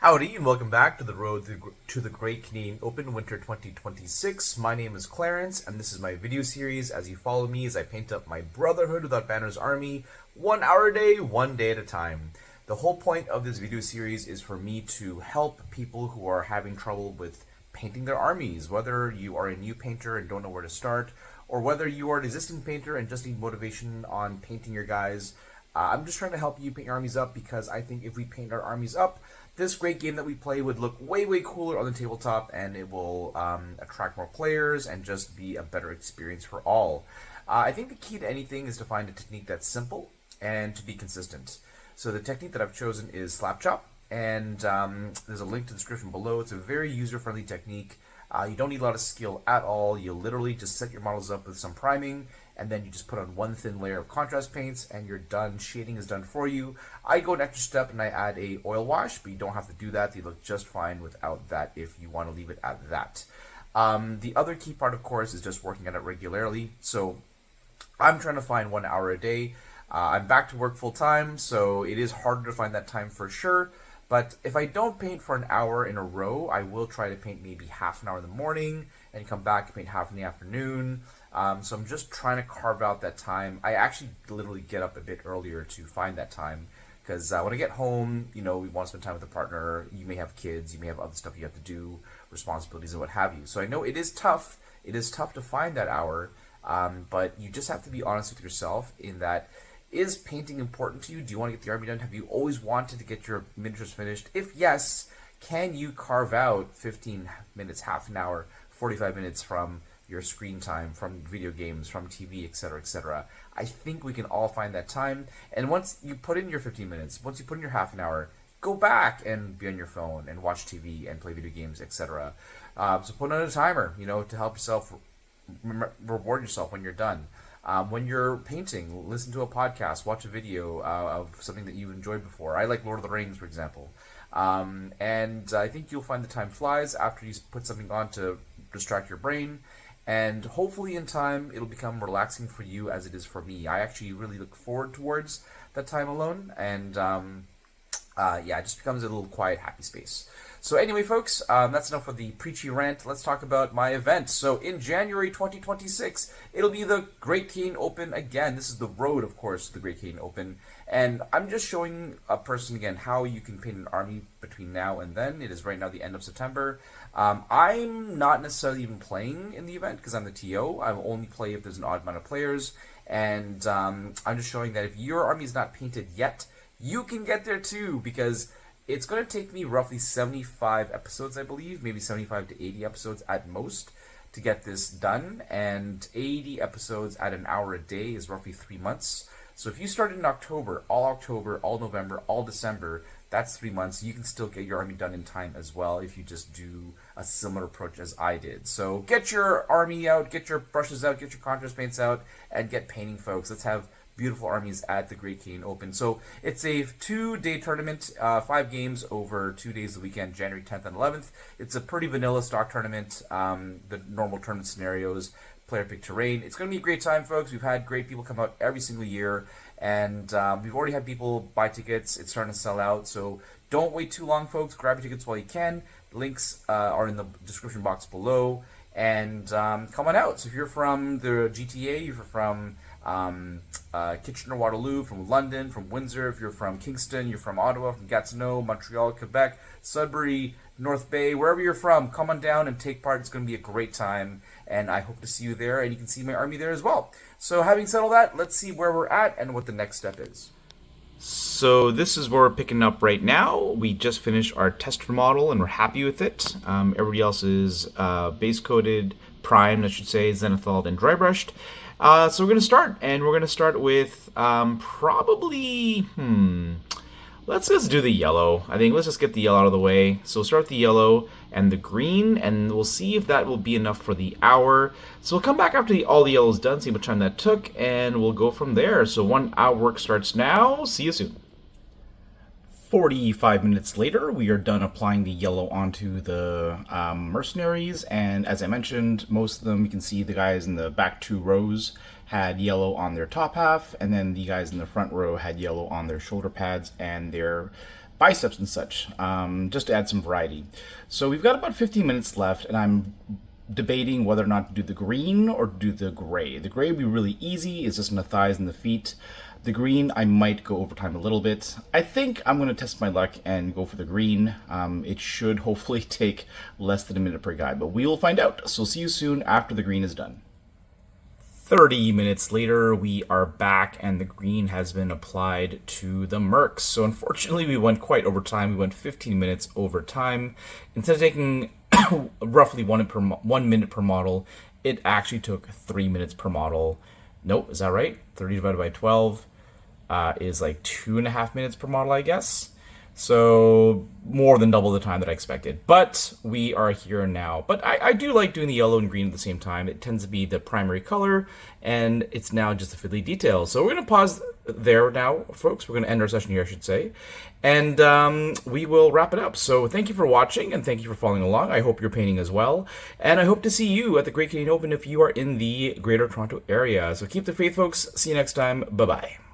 Howdy, and welcome back to the road to the Great Canadian Open Winter 2026. My name is Clarence, and this is my video series as you follow me as I paint up my Brotherhood Without Banners army 1 hour a day, 1 day at a time. The whole point of this video series is for me to help people who are having trouble with painting their armies, whether you are a new painter and don't know where to start, or whether you are an existing painter and just need motivation on painting your guys. I'm just trying to help you paint your armies up because I think if we paint our armies up, this great game that we play would look way, way cooler on the tabletop, and it will attract more players and just be a better experience for all. I think the key to anything is to find a technique that's simple and to be consistent. So the technique that I've chosen is Slapchop, and there's a link to the description below. It's a very user-friendly technique. You don't need a lot of skill at all. You literally just set your models up with some priming, and then you just put on one thin layer of contrast paints, and you're done. Shading is done for you. I go an extra step and I add a oil wash, but you don't have to do that. They look just fine without that if you want to leave it at that. The other key part, of course, is just working at it regularly. So I'm trying to find 1 hour a day. I'm back to work full time, so it is harder to find that time for sure. But if I don't paint for an hour in a row, I will try to paint maybe half an hour in the morning and come back and paint half in the afternoon. So I'm just trying to carve out that time. I actually literally get up a bit earlier to find that time because when I get home, you know, we want to spend time with a partner. You may have kids, you may have other stuff you have to do, responsibilities and what have you. So I know it is tough. It is tough to find that hour, but you just have to be honest with yourself in that, is painting important to you? Do you want to get the army done? Have you always wanted to get your miniatures finished? If yes, can you carve out 15 minutes, half an hour, 45 minutes from your screen time, from video games, from TV, etc., etc.? I think we can all find that time. And once you put in your 15 minutes, once you put in your half an hour, go back and be on your phone and watch TV and play video games, etc. So put on a timer, you know, to help yourself reward yourself when you're done. When you're painting, listen to a podcast, watch a video of something that you've enjoyed before. I like Lord of the Rings, for example. And I think you'll find the time flies after you put something on to distract your brain. And hopefully in time, it'll become relaxing for you as it is for me. I actually really look forward towards that time alone. And yeah, it just becomes a little quiet, happy space. So anyway, folks, that's enough of the preachy rant. Let's talk about my event. So in January 2026, it'll be the Great Canadian Open again. This is the road, of course, to the Great Canadian Open. And I'm just showing a person, again, how you can paint an army between now and then. It is right now the end of September. I'm not necessarily even playing in the event because I'm the TO. I will only play if there's an odd amount of players. And I'm just showing that if your army is not painted yet, you can get there too, because it's going to take me roughly 75 episodes, I believe, maybe 75 to 80 episodes at most to get this done, and 80 episodes at an hour a day is roughly 3 months. So if you started in October, all November, all December, that's 3 months. You can still get your army done in time as well if you just do a similar approach as I did. So get your army out, get your brushes out, get your contrast paints out, and get painting, folks. Let's have beautiful armies at the Great Canadian Open. So it's a 2-day tournament, 5 games over 2 days of the weekend, January 10th and 11th. It's a pretty vanilla stock tournament, the normal tournament scenarios, player pick terrain. It's going to be a great time, folks. We've had great people come out every single year, and we've already had people buy tickets. It's starting to sell out, so don't wait too long, folks. Grab your tickets while you can. Links are in the description box below, and come on out. So if you're from the GTA, if you're from Kitchener-Waterloo, from London, from Windsor, if you're from Kingston, you're from Ottawa, from Gatineau, Montreal, Quebec, Sudbury, North Bay, wherever you're from, come on down and take part. It's going to be a great time, and I hope to see you there, and you can see my army there as well. So having said all that, let's see where we're at and what the next step is. So this is where we're picking up right now. We just finished our tester model, and we're happy with it. Everybody else is base-coated, primed, I should say, zenithal, and dry brushed. So we're going to start, and we're going to start with probably, let's just do the yellow. I think let's just get the yellow out of the way. So we'll start with the yellow and the green, and we'll see if that will be enough for the hour. So we'll come back after all the yellow's done, see what time that took, and we'll go from there. So 1 hour work starts now. See you soon. 45 minutes later, we are done applying the yellow onto the mercenaries, and as I mentioned, most of them, you can see the guys in the back 2 rows had yellow on their top half, and then the guys in the front row had yellow on their shoulder pads and their biceps and such, just to add some variety. So we've got about 15 minutes left, and I'm debating whether or not to do the green or do the gray. The gray would be really easy, it's just on the thighs and the feet. The green, I might go over time a little bit. I think I'm going to test my luck and go for the green. It should hopefully take less than a minute per guy, but we will find out. So see you soon after the green is done. 30 minutes later, we are back, and the green has been applied to the Mercs. So unfortunately, we went quite over time. We went 15 minutes over time. Instead of taking roughly 1 minute per model, it actually took 3 minutes per model. Nope, is that right? 30 divided by 12 is like 2.5 minutes per model, I guess. So more than double the time that I expected. But we are here now. But I do like doing the yellow and green at the same time. It tends to be the primary color, and it's now just the fiddly details. So we're going to pause there now, folks. We're going to end our session here, I should say. And we will wrap it up. So thank you for watching, and thank you for following along. I hope you're painting as well. And I hope to see you at the Great Canadian Open if you are in the Greater Toronto area. So keep the faith, folks. See you next time. Bye-bye.